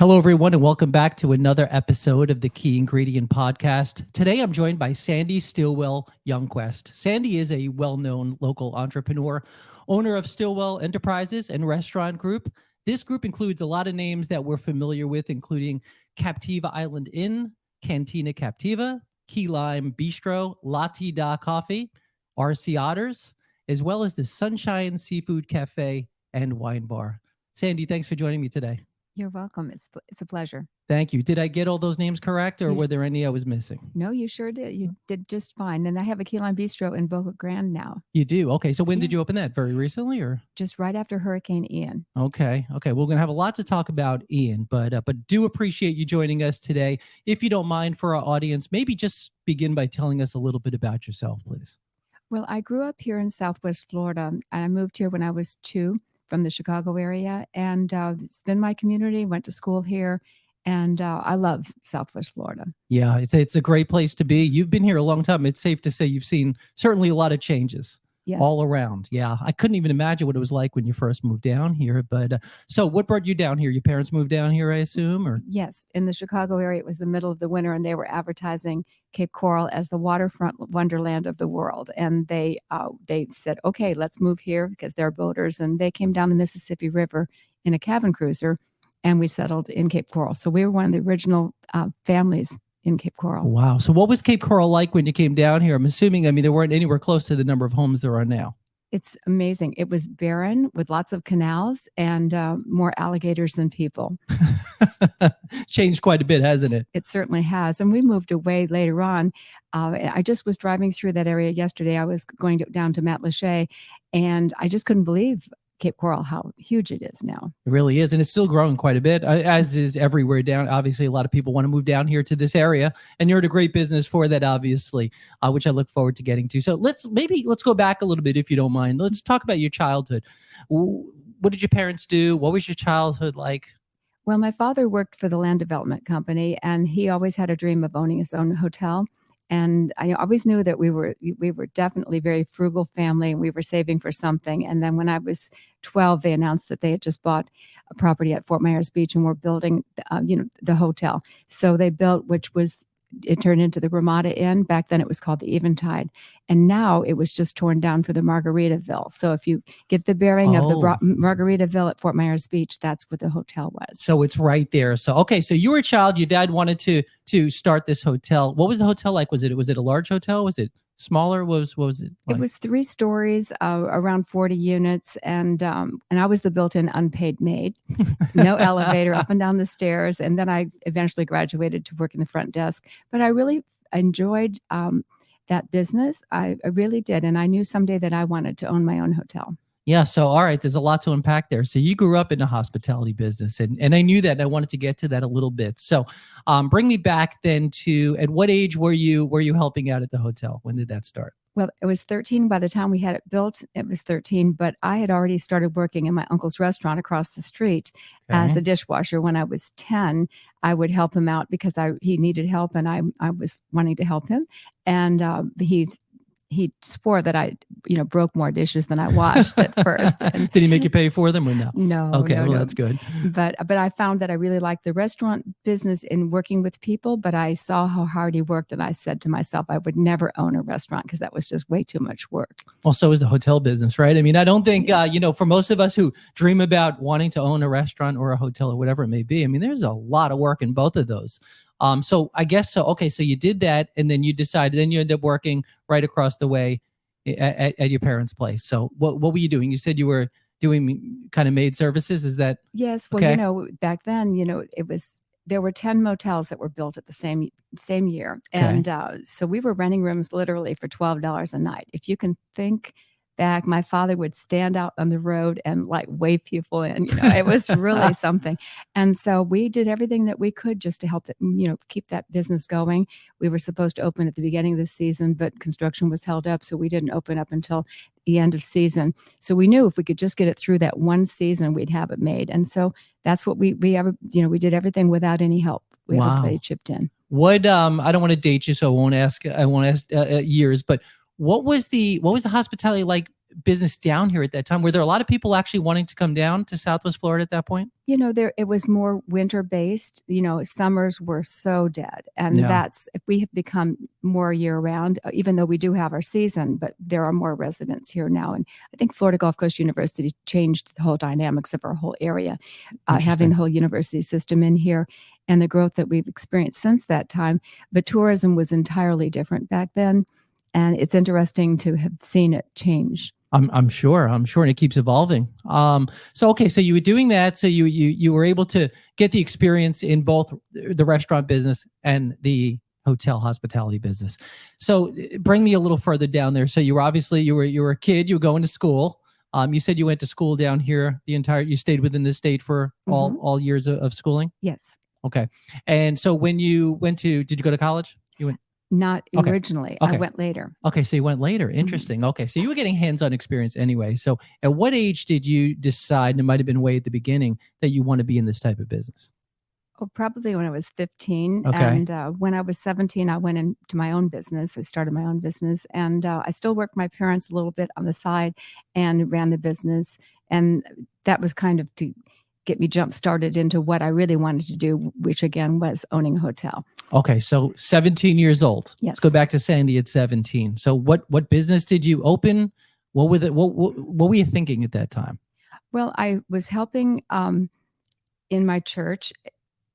Hello, everyone, and welcome back to another episode of the Key Ingredient Podcast. Today, I'm joined by Sandy Stilwell-Youngquist. Sandy is a well-known local entrepreneur, owner of Stillwell Enterprises and Restaurant Group. This group includes a lot of names that we're familiar with, including Captiva Island Inn, Cantina Captiva, Keylime Bistro, Latte Da Coffee, RC Otters, as well as the Sunshine Seafood Cafe and Wine Bar. Sandy, thanks for joining me today. You're welcome. It's a pleasure. Thank you. Did I get all those names correct, or were there any I was missing? No, you sure did. You did just fine. And I have a Keylime Bistro in Boca Grande now. You do? Okay. So when did you open that? Very recently, or? Just right after Hurricane Ian. Okay. We're going to have a lot to talk about Ian, but do appreciate you joining us today. If you don't mind, for our audience, maybe just begin by telling us a little bit about yourself, please. Well, I grew up here in Southwest Florida, and I moved here when I was 2 from the Chicago area, and it's been my community. Went to school here, and I love Southwest Florida. Yeah, it's a great place to be. You've been here a long time. It's safe to say you've seen certainly a lot of changes. Yes. All around. Yeah, I couldn't even imagine what it was like when you first moved down here. But so what brought you down here? Your parents moved down here, I assume, or? Yes, in the Chicago area. It was the middle of the winter, and they were advertising Cape Coral as the waterfront wonderland of the world. And they said, okay, let's move here because they're boaters. And they came down the Mississippi River in a cabin cruiser, and we settled in Cape Coral. So we were one of the original families in Cape Coral. Wow. So what was Cape Coral like when you came down here? I'm assuming, there weren't anywhere close to the number of homes there are now. It's amazing. It was barren with lots of canals and more alligators than people. Changed quite a bit, hasn't it? It certainly has. And we moved away later on. I just was driving through that area yesterday. I was going down to Matlacha, and I just couldn't believe Cape Coral, how huge it is now. It really is. And it's still growing quite a bit, as is everywhere down. Obviously, a lot of people want to move down here to this area, and you're in a great business for that, obviously, which I look forward to getting to. So let's go back a little bit, if you don't mind. Let's talk about your childhood. What did your parents do? What was your childhood like? Well, my father worked for the land development company, and he always had a dream of owning his own hotel. And I always knew that we were definitely a very frugal family, and we were saving for something. And then when I was 12, they announced that they had just bought a property at Fort Myers Beach and were building, the hotel. So they built, it turned into the Ramada Inn. Back then it was called the Eventide. And now it was just torn down for the Margaritaville. So if you get the bearing of the Margaritaville at Fort Myers Beach, that's what the hotel was. So it's right there. So, okay. So you were a child, your dad wanted to start this hotel. What was the hotel like? Was it a large hotel? Was it smaller? What was it like? It was 3 stories, around 40 units. And I was the built-in unpaid maid, no elevator, up and down the stairs. And then I eventually graduated to work in the front desk. But I really enjoyed that business. I really did. And I knew someday that I wanted to own my own hotel. Yeah. So, all right, there's a lot to unpack there. So you grew up in the hospitality business, and I knew that, and I wanted to get to that a little bit. So bring me back then to, at what age were you helping out at the hotel? When did that start? Well, it was 13 by the time we had it built. It was 13, but I had already started working in my uncle's restaurant across the street as a dishwasher. When I was 10, I would help him out because he needed help, and I was wanting to help him. And he swore that I, broke more dishes than I washed at first. And did he make you pay for them or no? No. Okay, no. That's good. But I found that I really liked the restaurant business in working with people, but I saw how hard he worked, and I said to myself, I would never own a restaurant because that was just way too much work. Well, so is the hotel business, right? I don't think, for most of us who dream about wanting to own a restaurant or a hotel or whatever it may be, there's a lot of work in both of those. So I guess so. Okay, so you did that, and then you decided. Then you ended up working right across the way at your parents' place. So what were you doing? You said you were doing kind of maid services. Is that? Yes. Well, okay? Back then, there were 10 motels that were built at the same year, and so we were renting rooms literally for $12 a night. If you can think back, my father would stand out on the road and wave people in. It was really something. And so we did everything that we could just to help keep that business going. We were supposed to open at the beginning of the season, but construction was held up, so we didn't open up until the end of season. So we knew if we could just get it through that one season, we'd have it made. And so that's what we did everything without any help. Everybody chipped in. What I don't want to date you, so I won't ask years, but what was the hospitality like business down here at that time? Were there a lot of people actually wanting to come down to Southwest Florida at that point? It was more winter based. Summers were so dead, and Yeah. we have become more year round, even though we do have our season, but there are more residents here now. And I think Florida Gulf Coast University changed the whole dynamics of our whole area, having the whole university system in here and the growth that we've experienced since that time. But tourism was entirely different back then. And it's interesting to have seen it change. I'm sure, and it keeps evolving. So you were doing that. So you were able to get the experience in both the restaurant business and the hotel hospitality business. So bring me a little further down there. So you were a kid, you were going to school. You said you went to school down here you stayed within the state for all years of schooling? Yes. Okay. And so when you did you go to college? You went. Not originally. Okay. I went later. Okay, so you went later. Interesting. Okay, so you were getting hands-on experience anyway. So at what age did you decide, and it might have been way at the beginning, that you want to be in this type of business? Oh, probably when I was 15. Okay. And when I was 17, I went into my own business. I started my own business. And I still worked my parents a little bit on the side and ran the business. And that was kind of to get me jump started into what I really wanted to do, which again was owning a hotel. Okay, so 17 years old. Yes. Let's go back to Sandy at 17. So what business did you open? What were you thinking at that time? Well, I was helping in my church,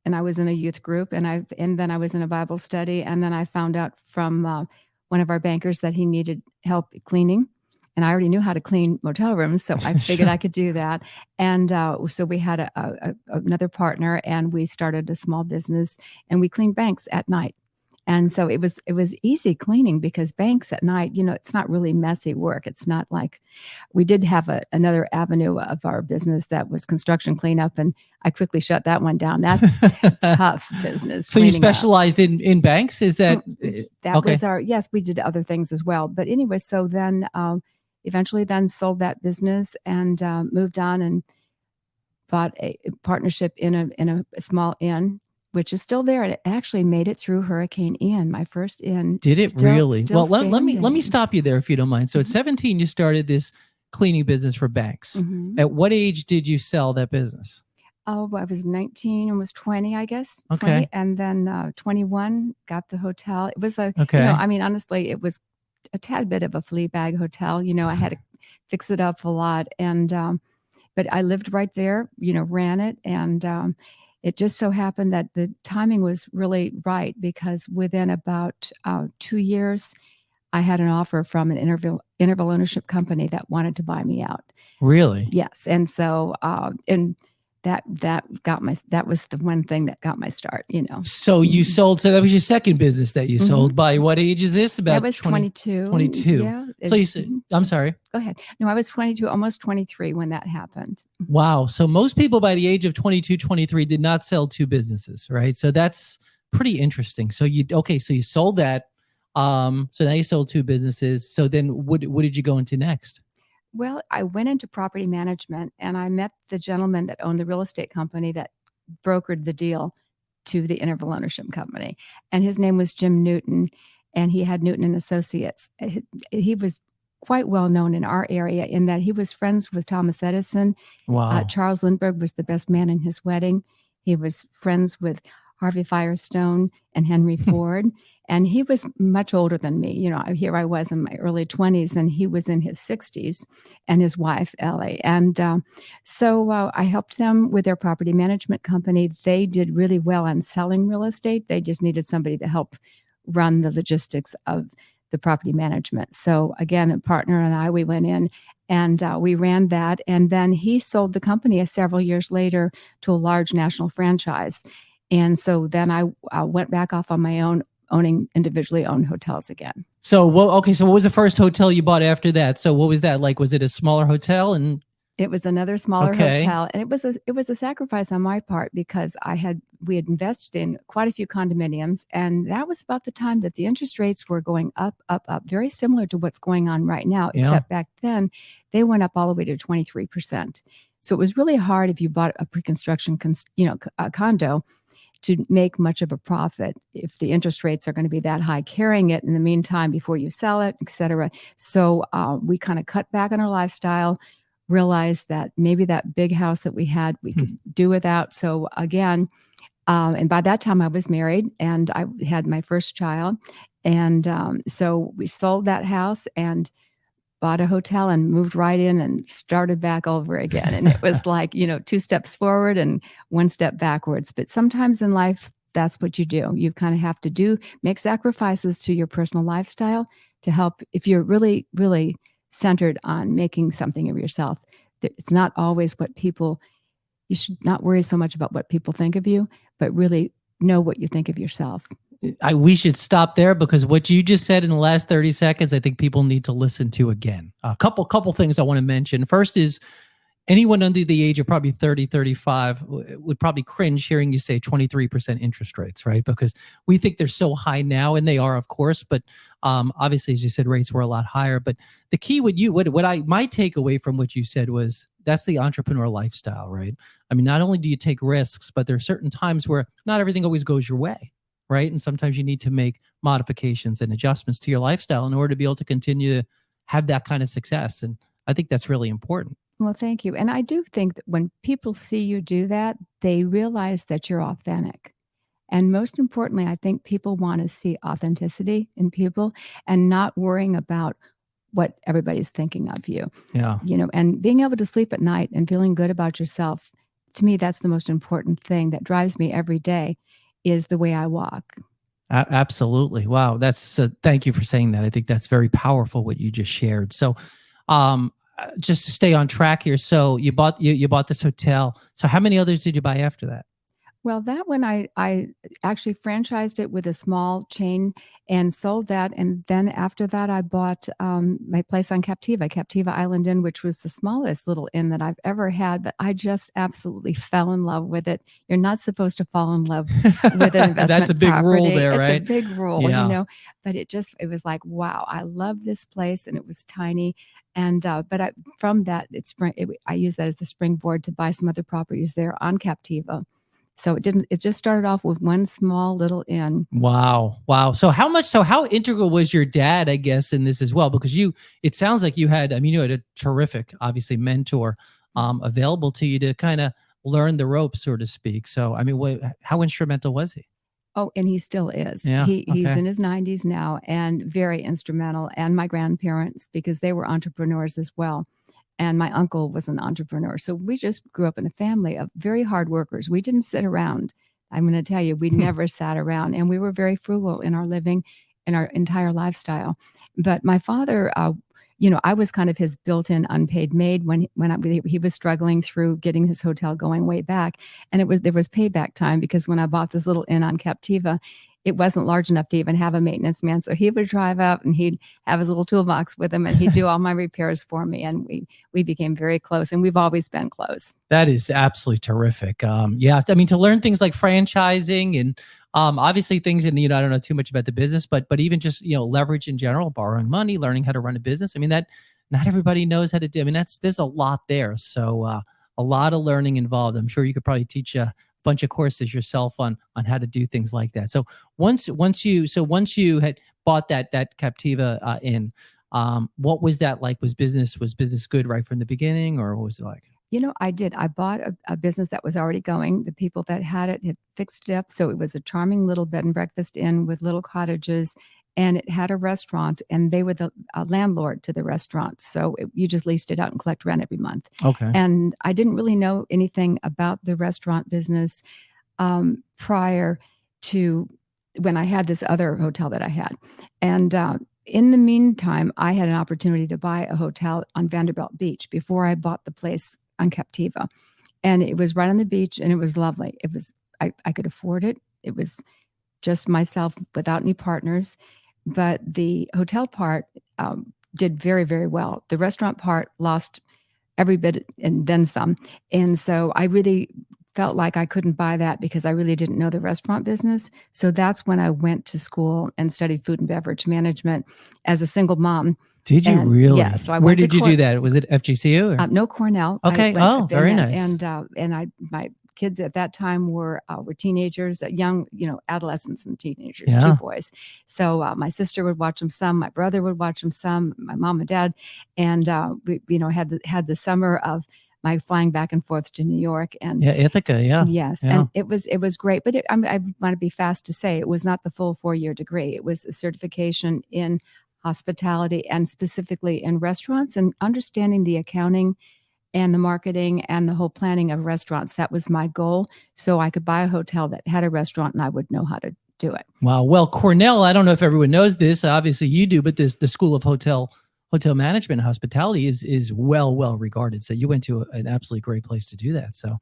and I was in a youth group, and then I was in a Bible study, and then I found out from one of our bankers that he needed help cleaning. And I already knew how to clean motel rooms, so I figured I could do that. And so we had another partner, and we started a small business, and we cleaned banks at night. And so it was easy cleaning because banks at night, it's not really messy work. It's not like we did have another avenue of our business that was construction cleanup, and I quickly shut that one down. That's tough business. So you specialized in banks? Is that that was yes, we did other things as well. But anyway, so then eventually then sold that business and moved on and bought a partnership in a small inn, which is still there. It actually made it through Hurricane Ian, my first inn. Did it really? Well, let me standing. stop you there if you don't mind. So at 17, you started this cleaning business for banks. Mhm. At what age did you sell that business? Oh, I was 19, almost 20, I guess. Okay. 20, and then 21, got the hotel. It was Okay. Honestly, it was a tad bit of a flea bag hotel. I had to fix it up a lot. And, but I lived right there, ran it. And it just so happened that the timing was really right because within about 2 years, I had an offer from an interval ownership company that wanted to buy me out. Really? Yes. And so, and that was the one thing that got my start, So you sold, so that was your second business that you sold. By what age is this? About That was 22. 22. Yeah. So you said, I'm sorry. Go ahead. No, I was 22, almost 23 when that happened. Wow. So most people by the age of 22, 23 did not sell two businesses, right? So that's pretty interesting. So you sold that. So now you sold two businesses. So then what did you go into next? Well, I went into property management and I met the gentleman that owned the real estate company that brokered the deal to the interval ownership company. And his name was Jim Newton, and he had Newton and Associates. He was quite well known in our area in that he was friends with Thomas Edison. Wow. Charles Lindbergh was the best man in his wedding. He was friends with Harvey Firestone and Henry Ford. And he was much older than me. Here I was in my early 20s, and he was in his 60s, and his wife, Ellie. And so I helped them with their property management company. They did really well on selling real estate. They just needed somebody to help run the logistics of the property management. So again, a partner and I, we went in and we ran that. And then he sold the company several years later to a large national franchise. And so then I went back off on my own, owning individually owned hotels again. So, so what was the first hotel you bought after that? So what was that like? Was it a smaller hotel? And it was another smaller hotel, and it was a sacrifice on my part because we had invested in quite a few condominiums, and that was about the time that the interest rates were going up, very similar to what's going on right now, except back then they went up all the way to 23%. So it was really hard if you bought a pre-construction, condo to make much of a profit if the interest rates are going to be that high, carrying it in the meantime before you sell it, et cetera. So we kind of cut back on our lifestyle, realized that maybe that big house that we had, we could do without. So again, and by that time I was married and I had my first child. And so we sold that house and bought a hotel and moved right in and started back over again. And it was like, 2 steps forward and 1 step backwards. But sometimes in life, that's what you do. You kind of have to make sacrifices to your personal lifestyle to help. If you're really, really centered on making something of yourself, it's not always you should not worry so much about what people think of you, but really know what you think of yourself. We should stop there because what you just said in the last 30 seconds, I think people need to listen to again. A couple things I want to mention. First is anyone under the age of probably 30, 35 would probably cringe hearing you say 23% interest rates, right? Because we think they're so high now, and they are, of course, but obviously, as you said, rates were a lot higher. But the key my takeaway from what you said was that's the entrepreneur lifestyle, right? I mean, not only do you take risks, but there are certain times where not everything always goes your way, right? And sometimes you need to make modifications and adjustments to your lifestyle in order to be able to continue to have that kind of success. And I think that's really important. Well, thank you. And I do think that when people see you do that, they realize that you're authentic. And most importantly, I think people want to see authenticity in people and not worrying about what everybody's thinking of you. Yeah. And being able to sleep at night and feeling good about yourself, to me, that's the most important thing that drives me every day is the way I walk. Absolutely. Wow. That's thank you for saying that. I think that's very powerful what you just shared. So, just to stay on track here. So you bought this hotel. So how many others did you buy after that? Well, that one I actually franchised it with a small chain and sold that. And then after that, I bought my place on Captiva Island Inn, which was the smallest little inn that I've ever had. But I just absolutely fell in love with it. You're not supposed to fall in love with an investment That's a big property. rule there, right? It's a big rule, Yeah. But it was like, wow, I love this place. And it was tiny. And from that, I used that as the springboard to buy some other properties there on Captiva. So it just started off with one small little inn. Wow. So how integral was your dad, I guess, in this as well? Because it sounds like you had a terrific, obviously, mentor available to you to kind of learn the ropes, so to speak. So, how instrumental was he? Oh, and he still is. Yeah, He's in his 90s now and very instrumental. And my grandparents, because they were entrepreneurs as well. And my uncle was an entrepreneur. So we just grew up in a family of very hard workers. We didn't sit around. I'm going to tell you, we never sat around. And we were very frugal in our living, in our entire lifestyle. But my father, I was kind of his built-in unpaid maid when he was struggling through getting his hotel going way back. And there was payback time because when I bought this little inn on Captiva, it wasn't large enough to even have a maintenance man. So he would drive out and he'd have his little toolbox with him and he'd do all my repairs for me. And we became very close and we've always been close. That is absolutely terrific. To learn things like franchising and obviously things in, I don't know too much about the business, but even just, leverage in general, borrowing money, learning how to run a business. That not everybody knows how to do. There's a lot there. So a lot of learning involved. I'm sure you could probably teach a bunch of courses yourself on how to do things like that. So once you had bought that Captiva Inn, what was that like? Was business good right from the beginning, or what was it like? I did. I bought a business that was already going. The people that had it had fixed it up. So it was a charming little bed and breakfast inn with little cottages, and it had a restaurant, and they were the landlord to the restaurant. So you just leased it out and collect rent every month. Okay. And I didn't really know anything about the restaurant business prior to when I had this other hotel that I had. And in the meantime, I had an opportunity to buy a hotel on Vanderbilt Beach before I bought the place on Captiva. And it was right on the beach, and it was lovely. It was I could afford it. It was just myself without any partners. But the hotel part did very, very well. The restaurant part lost every bit and then some. And so I really felt like I couldn't buy that because I really didn't know the restaurant business. So that's when I went to school and studied food and beverage management as a single mom. Did you really? Yeah. So where did you do that? Was it FGCU? Or? No, Cornell. Okay. Very nice. And my kids at that time were teenagers, young, adolescents and teenagers, two Yeah. boys. So my sister would watch them some, my brother would watch them some, my mom and dad, and we, had the summer of my flying back and forth to New York, and Yeah, Ithaca. Yeah. yes, Yeah. and it was great. But I want to be fast to say it was not the full 4-year degree. It was a certification in hospitality and specifically in restaurants and understanding the accounting and the marketing and the whole planning of restaurants. That was my goal. So I could buy a hotel that had a restaurant and I would know how to do it. Wow. Well, Cornell, I don't know if everyone knows this. Obviously you do, but the School of Hotel Management and Hospitality is well regarded. So you went to an absolutely great place to do that. So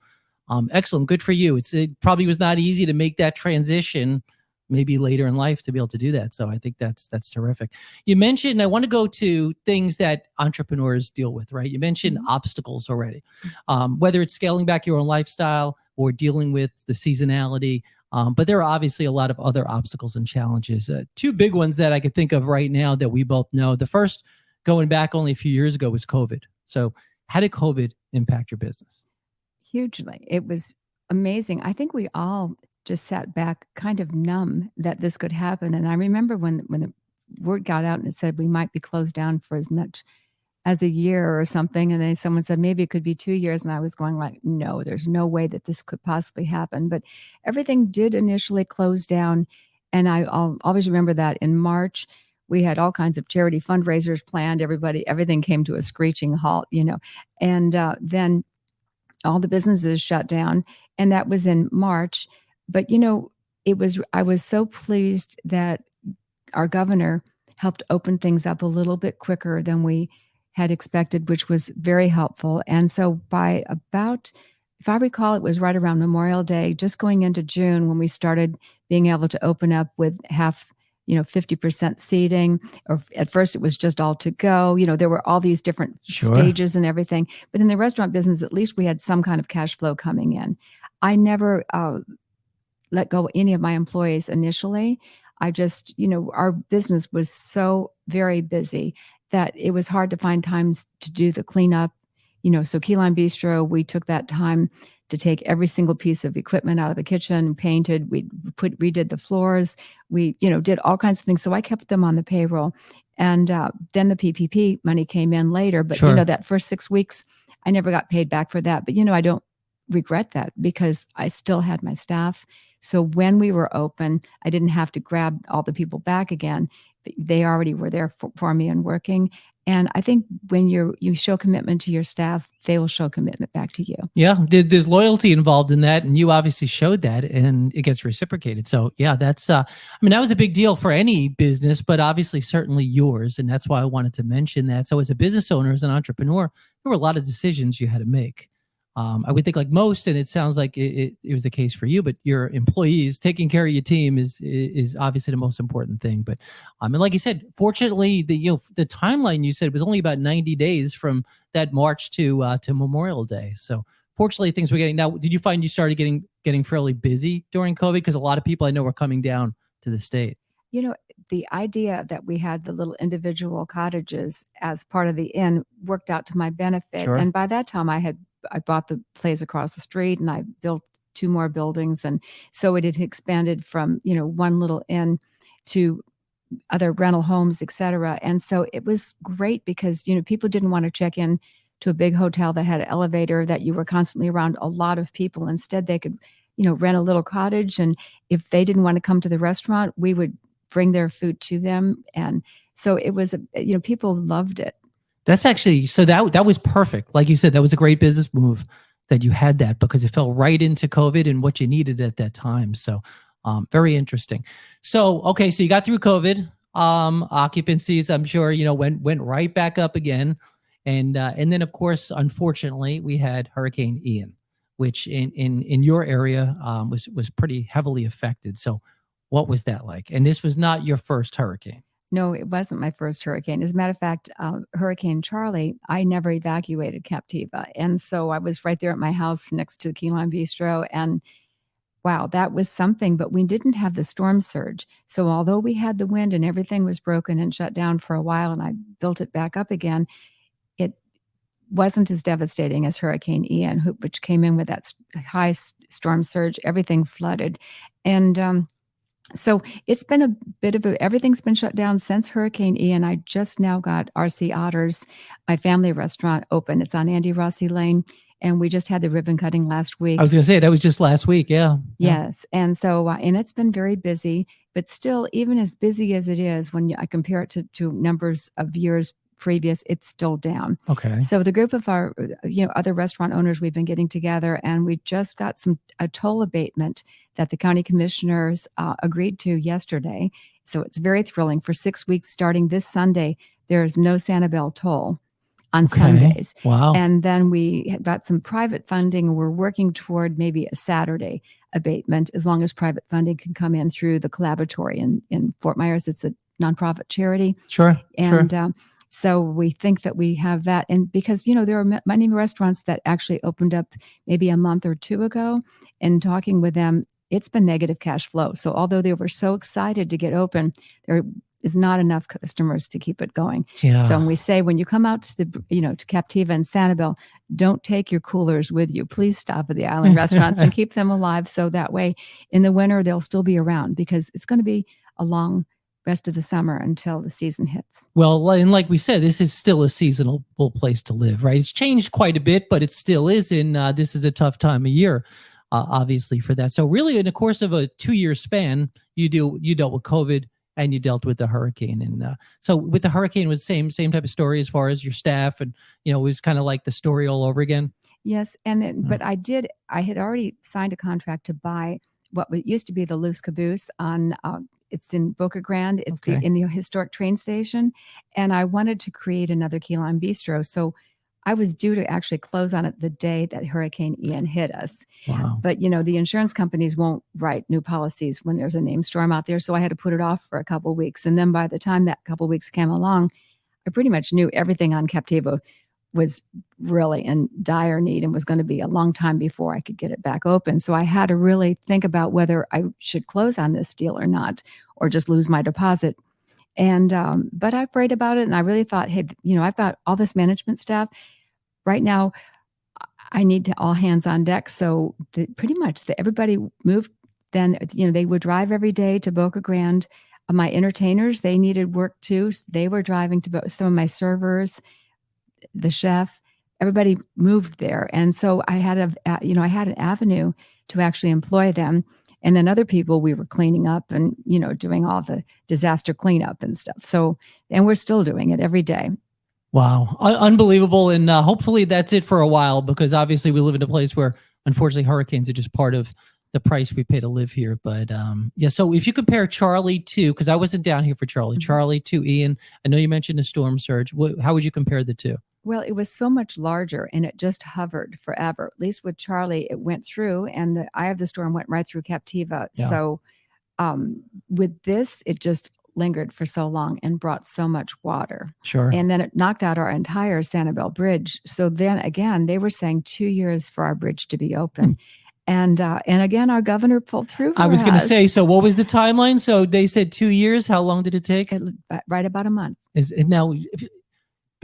excellent. Good for you. It probably was not easy to make that transition maybe later in life to be able to do that. So I think that's terrific. You mentioned, I want to go to things that entrepreneurs deal with, right? You mentioned obstacles already, whether it's scaling back your own lifestyle or dealing with the seasonality. But there are obviously a lot of other obstacles and challenges. Two big ones that I could think of right now that we both know. The first, going back only a few years ago, was COVID. So how did COVID impact your business? Hugely. It was amazing. I think we all just sat back kind of numb that this could happen. And I remember when the word got out and it said we might be closed down for as much as a year or something. And then someone said maybe it could be 2 years. And I was going like, no, there's no way that this could possibly happen. But everything did initially close down. And I'll always remember that in March, we had all kinds of charity fundraisers planned. Everything came to a screeching halt, and then all the businesses shut down, and that was in March. But I was so pleased that our governor helped open things up a little bit quicker than we had expected, which was very helpful. And so by about, if I recall, it was right around Memorial Day, just going into June, when we started being able to open up with 50% seating, or at first it was just all to go. There were all these different stages and everything. But in the restaurant business, at least we had some kind of cash flow coming in. I never let go of any of my employees initially. I just, our business was so very busy that it was hard to find times to do the cleanup. So Keylime Bistro, we took that time to take every single piece of equipment out of the kitchen, painted, we redid the floors, we, did all kinds of things. So I kept them on the payroll. And then the PPP money came in later. But, that first 6 weeks, I never got paid back for that. But, I don't regret that because I still had my staff. So when we were open, I didn't have to grab all the people back again. They already were there for me and working. And I think when you show commitment to your staff, they will show commitment back to you. Yeah, there's loyalty involved in that, and you obviously showed that, and it gets reciprocated. So yeah, that's that was a big deal for any business, but obviously certainly yours, and that's why I wanted to mention that. So as a business owner, as an entrepreneur, there were a lot of decisions you had to make. I would think like most, and it sounds like it was the case for you, but your employees, taking care of your team is obviously the most important thing. But and like you said, fortunately, the timeline you said was only about 90 days from that March to Memorial Day. So fortunately, things were getting. Now, did you find you started getting fairly busy during COVID? Because a lot of people I know were coming down to the state. The idea that we had the little individual cottages as part of the inn worked out to my benefit. Sure. And by that time, I bought the place across the street and I built 2 more buildings. And so it had expanded from, one little inn to other rental homes, et cetera. And so it was great because, people didn't want to check in to a big hotel that had an elevator, that you were constantly around a lot of people. Instead, they could, rent a little cottage. And if they didn't want to come to the restaurant, we would bring their food to them. And so it was, people loved it. That's actually, so that was perfect. Like you said, that was a great business move that you had that, because it fell right into COVID and what you needed at that time. So very interesting. So, okay. So you got through COVID, occupancies, I'm sure, went right back up again. And then of course, unfortunately, we had Hurricane Ian, which in your area was pretty heavily affected. So what was that like? And this was not your first hurricane. No, it wasn't my first hurricane. As a matter of fact, Hurricane Charlie, I never evacuated Captiva. And so I was right there at my house next to the Keylime Bistro. And wow, that was something. But we didn't have the storm surge. So although we had the wind and everything was broken and shut down for a while, and I built it back up again, wasn't as devastating as Hurricane Ian, which came in with that high storm surge. Everything flooded. And so it's been a bit of everything's been shut down since Hurricane Ian. I just now got RC Otters, my family restaurant, open. It's on Andy Rossi Lane. And we just had the ribbon cutting last week. I was going to say, that was just last week. Yeah. Yes. And so, and it's been very busy, but still, even as busy as it is, when I compare it to numbers of years previous, it's still down. Okay. So the group of our, other restaurant owners, we've been getting together, and we just got a toll abatement that the county commissioners agreed to yesterday. So it's very thrilling. For 6 weeks, starting this Sunday, there is no Sanibel toll on Sundays. Wow. And then we got some private funding. We're working toward maybe a Saturday abatement, as long as private funding can come in through the Collaboratory in Fort Myers. It's a nonprofit charity. Sure. And so we think that we have that. And because, there are many restaurants that actually opened up maybe a month or two ago, and talking with them, it's been negative cash flow. So although they were so excited to get open, there is not enough customers to keep it going. Yeah. So when we say, when you come out to to Captiva and Sanibel, don't take your coolers with you. Please stop at the island restaurants and keep them alive. So that way in the winter, they'll still be around, because it's going to be a long rest of the summer until the season hits. Well, and like we said, this is still a seasonal place to live, right? It's changed quite a bit, but it still is. And this is a tough time of year, obviously, for that. So really, in the course of a 2-year span, you dealt with COVID, and you dealt with the hurricane. And so with the hurricane, it was same type of story as far as your staff, and it was kind of like the story all over again. Yes, and then, but I had already signed a contract to buy what used to be the Loose Caboose on. It's in Boca Grande. It's in the historic train station, and I wanted to create another Keylime Bistro. So I was due to actually close on it the day that Hurricane Ian hit us. Wow. But, the insurance companies won't write new policies when there's a named storm out there. So I had to put it off for a couple of weeks. And then by the time that couple of weeks came along, I pretty much knew everything on Captiva was really in dire need and was going to be a long time before I could get it back open. So I had to really think about whether I should close on this deal or not, or just lose my deposit. And but I prayed about it, and I really thought, hey, I've got all this management staff right now. I need to all hands on deck. So pretty much everybody moved. Then they would drive every day to Boca Grande. My entertainers, they needed work too. They were driving to some of my servers, the chef. Everybody moved there, and so I had I had an avenue to actually employ them. And then other people, we were cleaning up and, doing all the disaster cleanup and stuff. So, and we're still doing it every day. Wow. Unbelievable. And hopefully that's it for a while, because obviously we live in a place where, unfortunately, hurricanes are just part of the price we pay to live here. But yeah, so if you compare Charlie to, because I wasn't down here for Charlie, Charlie to Ian, I know you mentioned the storm surge. How would you compare the two? Well, it was so much larger, and it just hovered forever. At least with Charlie, it went through, and the eye of the storm went right through Captiva. Yeah. So with this, it just lingered for so long and brought so much water. Sure. And then it knocked out our entire Sanibel Bridge. So then again, they were saying 2 years for our bridge to be open. And again, our governor pulled through for us. I was going to say, so what was the timeline? So they said 2 years. How long did it take? Right about a month. Now,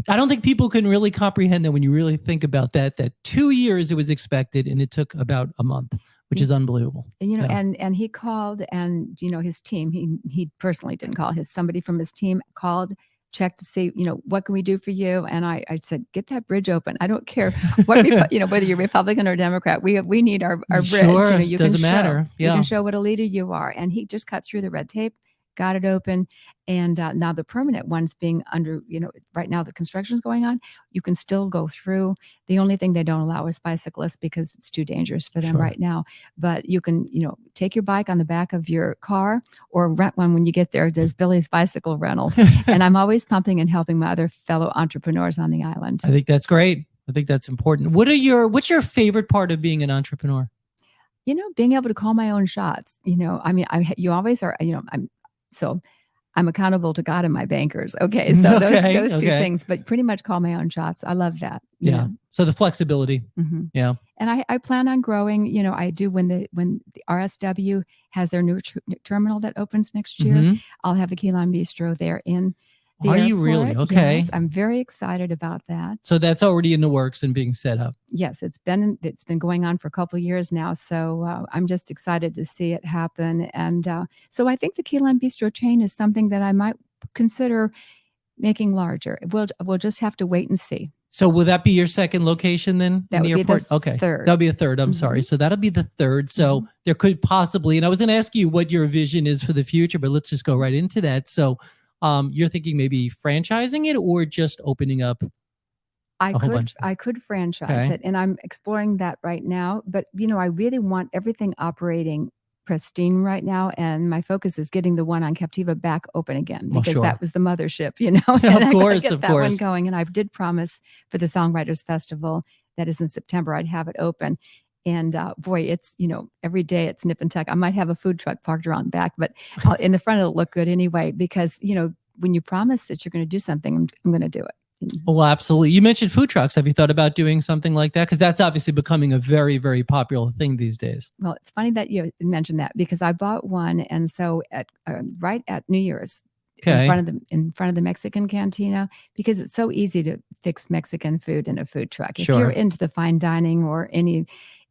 I don't think people can really comprehend that when you really think about that 2 years it was expected, and it took about a month, which is unbelievable. And and he called, and his team, he personally didn't call, somebody from his team called, checked to see, what can we do for you? And I said, get that bridge open. I don't care what, whether you're Republican or Democrat, we need our bridge. Sure, You doesn't matter. You can show what a leader you are. And he just cut through the red tape, got it open. And now the permanent ones being under, right now the construction is going on, you can still go through. The only thing they don't allow is bicyclists, because it's too dangerous for them right now. But you can, take your bike on the back of your car, or rent one when you get there. There's Billy's Bicycle Rentals. And I'm always pumping and helping my other fellow entrepreneurs on the island. I think that's great. I think that's important. What's your favorite part of being an entrepreneur? Being able to call my own shots. You always are, I'm accountable to God and my bankers. Okay. So those two things, but pretty much call my own shots. I love that. Yeah. So the flexibility. Mm-hmm. Yeah. And I plan on growing. I do when the RSW has their new terminal that opens next year. Mm-hmm. I'll have a Keylime Bistro there in The Are you really? airport, Okay. yes, I'm very excited about that. So that's already in the works and being set up. Yes, it's been going on for a couple of years now, so I'm just excited to see it happen. And so I think the Keylime Bistro chain is something that I might consider making larger. We'll just have to wait and see. So will that be your second location then That in the would be airport? the Okay. third. That'll be a third. I'm Mhm. sorry. So that'll be the third. So there could possibly, and I was going to ask you what your vision is for the future, but let's just go right into that. So you're thinking maybe franchising it or just opening up a whole bunch? I could franchise Okay. it, and I'm exploring that right now. But I really want everything operating pristine right now, and my focus is getting the one on Captiva back open again Well, because sure. that was the mothership, and I Of gotta course, get of that one course. going. And I did promise for the Songwriters Festival that is in September I'd have it open. And boy, it's every day it's nip and tuck. I might have a food truck parked around back, but in the front it'll look good anyway because when you promise that you're going to do something, I'm going to do it. Well, absolutely. You mentioned food trucks. Have you thought about doing something like that? Because that's obviously becoming a very, very popular thing these days. Well, it's funny that you mentioned that because I bought one, and so right at New Year's, Okay. in front of the Mexican cantina, because it's so easy to fix Mexican food in a food truck. If Sure. you're into the fine dining or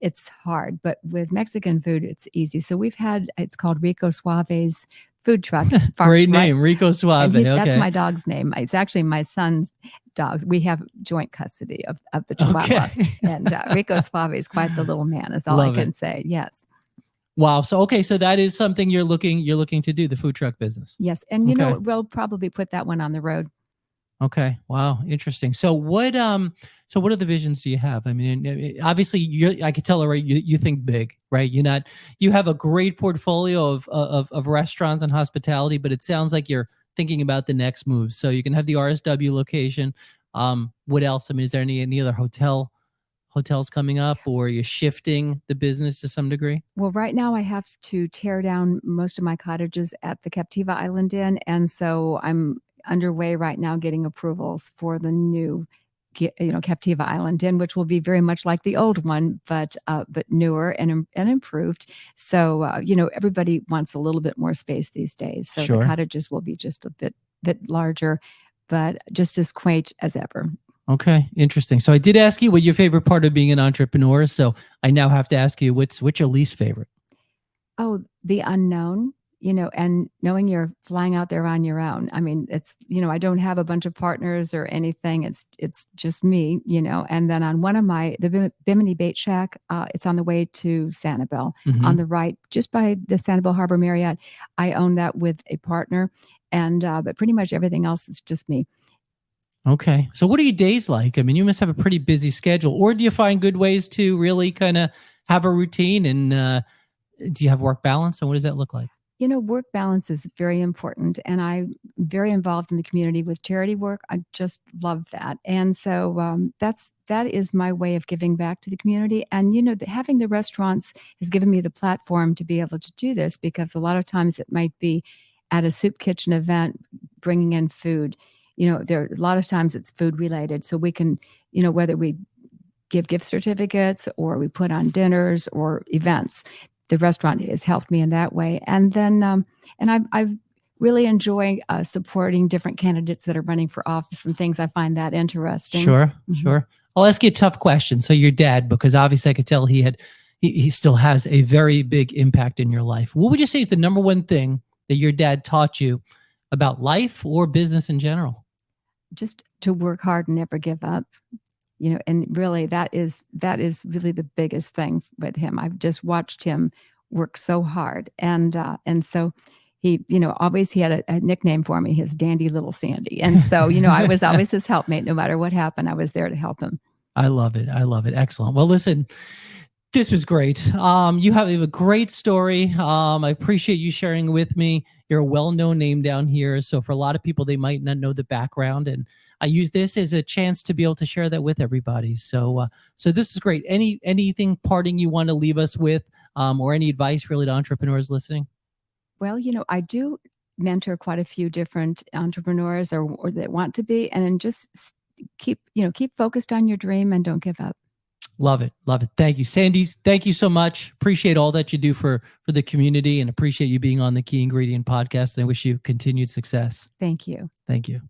it's hard, but with Mexican food, it's easy. So it's called Rico Suave's food truck. Great name, Rico Suave. And Okay. that's my dog's name. It's actually my son's dogs. We have joint custody of the Chihuahua. Okay. And Rico Suave is quite the little man, is all Love I can it. say. Yes. Wow. So so that is something you're looking to do, the food truck business. Yes. And Okay. we'll probably put that one on the road. Okay. Wow. Interesting. So what are the visions do you have? I mean, obviously I could tell already you think big, right? You have a great portfolio of restaurants and hospitality, but it sounds like you're thinking about the next move. So you can have the RSW location. What else? I mean, is there any other hotels coming up, or you're shifting the business to some degree? Well, right now I have to tear down most of my cottages at the Captiva Island Inn, and so I'm underway right now getting approvals for the new Captiva Island Inn, which will be very much like the old one, but newer and improved. So everybody wants a little bit more space these days. So Sure. the cottages will be just a bit larger, but just as quaint as ever. Okay, interesting. So I did ask you what your favorite part of being an entrepreneur. So I now have to ask you, what's your least favorite? Oh, the unknown, and knowing you're flying out there on your own. I mean, it's, I don't have a bunch of partners or anything. It's just me, and then on one of the Bimini Bait Shack, it's on the way to Sanibel on the right, just by the Sanibel Harbor Marriott. I own that with a partner, and but pretty much everything else is just me. Okay. So what are your days like? I mean, you must have a pretty busy schedule, or do you find good ways to really kind of have a routine, and do you have work balance, and what does that look like? Work balance is very important, and I'm very involved in the community with charity work. I just love that. And so that is my way of giving back to the community. And, having the restaurants has given me the platform to be able to do this, because a lot of times it might be at a soup kitchen event, bringing in food. A lot of times it's food related. So we can, whether we give gift certificates or we put on dinners or events, the restaurant has helped me in that way. And then, I really enjoy supporting different candidates that are running for office and things. I find that interesting. Sure, sure. I'll ask you a tough question. So your dad, because obviously I could tell he still has a very big impact in your life. What would you say is the number one thing that your dad taught you about life or business in general? Just to work hard and never give up. And really that is really the biggest thing with him. I've just watched him work so hard. And so he, always he had a nickname for me, his dandy little Sandy. And so, I was always his helpmate. No matter what happened, I was there to help him. I love it. I love it. Excellent. Well, listen, this was great. You have a great story. I appreciate you sharing with me. You're a well-known name down here. So for a lot of people, they might not know the background. And I use this as a chance to be able to share that with everybody. So this is great. Anything parting you want to leave us with, or any advice really to entrepreneurs listening? Well, I do mentor quite a few different entrepreneurs or that want to be, and then just keep focused on your dream and don't give up. Love it. Love it. Thank you, Sandy. Thank you so much. Appreciate all that you do for the community, and appreciate you being on the Key Ingredient podcast. And I wish you continued success. Thank you. Thank you.